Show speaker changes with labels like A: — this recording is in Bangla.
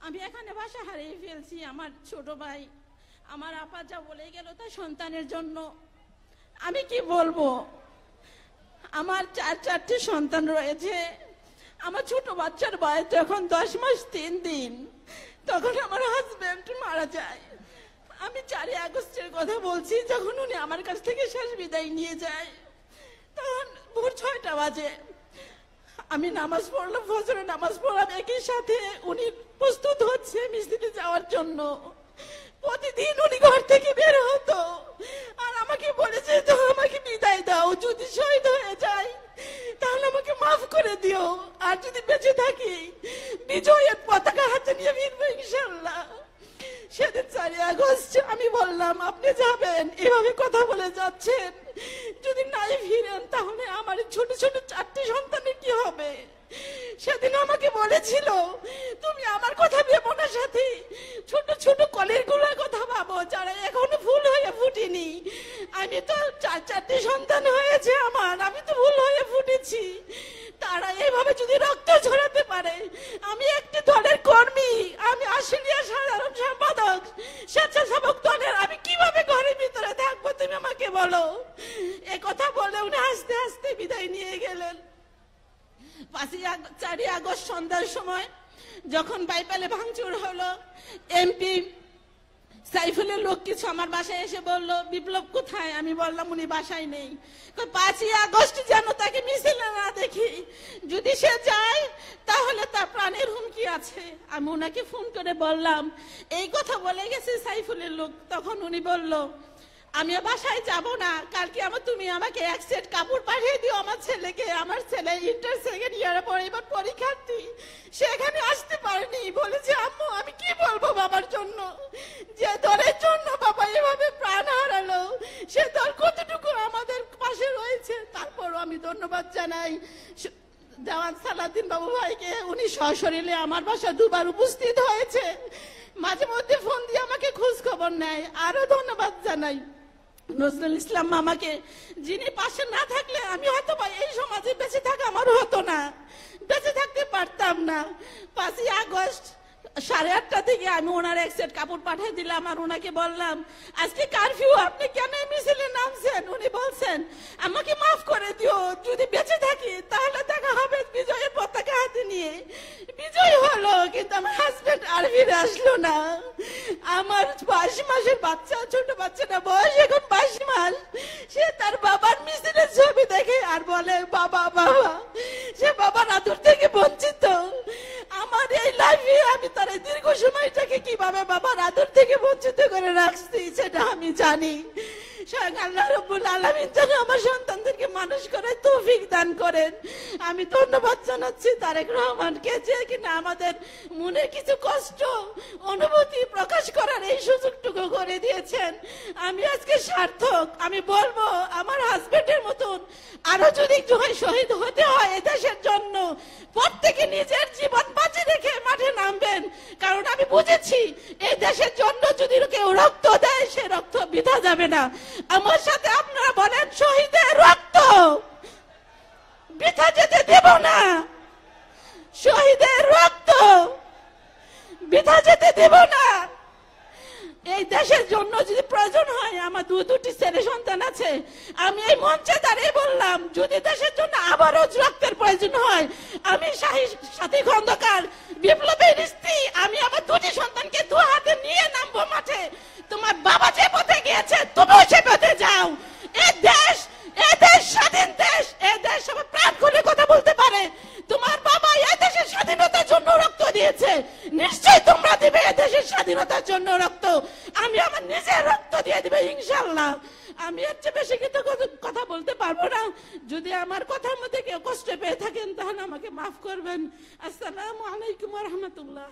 A: আমি এখানে বাসা হারিয়ে ফেলছি। আমার ছোট ভাই, আমার আপা যা বলে গেল তার সন্তানের জন্য আমি কি বলবো। আমার চারটি সন্তান রয়েছে। আমার ছোট বাচ্চার বয়স যখন 10 মাস 3 দিন, তখন আমার হাজবেন্ড মারা যায়। আমি 4 আগস্টের কথা বলছি, যখন উনি আমার কাছ থেকে শেষ বিদায় নিয়ে যায়, তখন ভোর 6টা বাজে। আমি নামাজ পড়লাম, ফজরের নামাজ পড়লাম, একই সাথে উনি প্রস্তুত হচ্ছে মিস্ত্রিতে যাওয়ার জন্য। প্রতিদিন উনি ঘর থেকে বের হতো আর আমাকে বলেছে, তো আমাকে বিদায় দাও, যদি শহীদ হয়ে যায় তাহলে আমাকে মাফ করে দিও, আর যদি বেঁচে থাকি বিজয়ের পতাকা হাতে নিয়ে ফিরবো ইনশাআল্লাহ। সেদিন 4 আগস্ট আমি বললাম, আপনি যাবেন, এভাবে কথা বলে যাচ্ছেন, যদি নাই ফিরেন তাহলে আমার ছোট ছোট 4টি সন্তানের কি হবে। সেদিন আমাকে বলেছিল, তুমি আমার কথা ভেবো না সাথী, ছোট ছোট কলের গুলোর কথা ভাবো, যারা এখনো ফুল হয়ে ফুটিনি। আমি তো 4টি সন্তান হয়েছে আমার, আমি তো ফুল হয়ে ফুটেছি। তারা এইভাবে যদি রক্ত ঝরাতে পারে, আমি একটি দলের কর্মী, আমি আশুলিয়া সাধারণ সম্পাদক, স্বেচ্ছাসেবক দলের, আমি কিভাবে ঘরের ভিতরে থাকবো তুমি আমাকে বলো। এ কথা বলে উনি হাসতে হাসতে বিদায় নিয়ে গেলেন। 4 আগস্ট সন্ধ্যার সময় যখন বাইপালে ভাঙচুর হলো, এমপি সাইফুলের লোক কিছু আমার বাসায় এসে বলল, বিপ্লব কোথায়? আমি বললাম উনি বাসায় নেই। 5 আগস্ট যেন তাকে মিছিলে না দেখি, যদি সে যায় তাহলে তার প্রাণের হুমকি আছে। আমি ওনাকে ফোন করে বললাম, এই কথা বলে গেছে সাইফুলের লোক। তখন উনি বলল, আমি বাসায় যাব না, কালকে তুমি আমাকে 1 সেট কাপড় পাঠিয়ে দিও আমার ছেলেকে। আমার ছেলে ইন্টার সেকেন্ড ইয়ারে পড়ে, এবার পরীক্ষার্থী, সে এখানে আসতে পারেনি। বলেছে, আম্মু আমি কি বলবো বাবার জন্য, যে দলের জন্য বাবা এভাবে প্রাণ হারালো, সে দল কতটুকু আমাদের পাশে রয়েছে। তারপরও আমি ধন্যবাদ জানাই দেওয়ান সালাউদ্দিন বাবু ভাইকে, উনি সশরীরে আমার বাসা 2 বার উপস্থিত হয়েছে, মাঝে মধ্যে ফোন দিয়ে আমাকে খোঁজ খবর নেয়। আরো ধন্যবাদ জানাই নজরুল ইসলাম মামাকে, যিনি পাশে না থাকলে আমি হয়তো এই সমাজে বেঁচে থাকা আমারও হতো না, বেঁচে থাকতে পারতাম না। 5 আগস্ট 8:30 থেকে আমি ওনার 1 সেট কাপড় পাঠিয়ে দিলাম আর ওনাকে বললাম, আজকে কারফিউ, আপনি কেন মিছিলে নামছেন? উনি বলছেন, আমাকে মাফ করে দিও, যদি বেঁচে থাকি তাহলে দেখা হবে বিজয়ের পতাকা হাতে নিয়ে। বিজয় হলো, কিন্তু আমার হাজবেন্ড আর ফিরে আসলো না। আমার 22 মাসের বাচ্চা, ছোট বাচ্চাটা বয়স এখন 22 মাস, সে তার বাবার মিছিলের ছবি দেখে আর বলে, বাবা বাবা, সে বাবার আদর থেকে বঞ্চিত। আমার এই লাইফে আমি তার দীর্ঘ সময়টাকে কিভাবে বাবার আদর থেকে বঞ্চিত করে রাখছি সেটা আমি জানি। স্বয়ং আল্লাহ রাব্বুল আলামিন যেন আমার সন্তানদেরকে মানুষ করে তৌফিক দান করেন। আমি ধন্যবাদ জানাচ্ছি তারেক রহমানকে, যে কিনা আমাদের মনের কিছু কষ্ট অনুভূতি প্রকাশ করার এই সুযোগটুকু করে দিয়েছেন। আমি আজকে সার্থক। আমি বলবো, আমার হাজবেন্ডের মতন আরো যদি শহীদ হতে হয় এদেশের জন্য, প্রত্যেকে নিজের জীবন বাঁচিয়ে রেখে মাঠে নামবেন। কারণ আমি বুঝেছি, এই দেশের জন্য যদি কেউ রক্ত দেয়, সে রক্ত বৃথা যাবে না। আমার সাথে আপনারা বলেন, শহীদের রক্ত বৃথা যেতে দেব না, শহীদের রক্ত বৃথা যেতে দেব না। এই দেশের জন্য যদি প্রয়োজন হয়, আমার 2টি ছেলে সন্তান আছে, আমি এই মঞ্চে দাঁড়িয়ে বললাম, যদি দেশের জন্য আবারও রক্তের প্রয়োজন হয়, আমি সাথী খন্দকার, বিপ্লবের স্ত্রী, আমি আমার 2টি সন্তানকে 2 হাতে নিয়ে নামবো মাঠে। তোমার বাবা যে পথে গিয়েছে, তুমিও সে পথে যাও। এই দেশ স্বাধীন দেশ, এই দেশ সবাই প্রাণ খুলে কথা বলতে পারে। তোমার বাবা এই দেশের স্বাধীনতার জন্য রক্ত দিয়েছে, নিশ্চয়ই তোমরা দিবে এই দেশের স্বাধীনতার জন্য রক্ত। আমি আমার নিজের রক্ত দিয়ে দিবে ইনশাআল্লাহ। আমি এর চেয়ে বেশি কিছু কথা বলতে পারবো না। যদি আমার কথার মধ্যে কেউ কষ্ট পেয়ে থাকেন তাহলে আমাকে মাফ করবেন। আসসালামু আলাইকুম ওয়া রাহমাতুল্লাহ।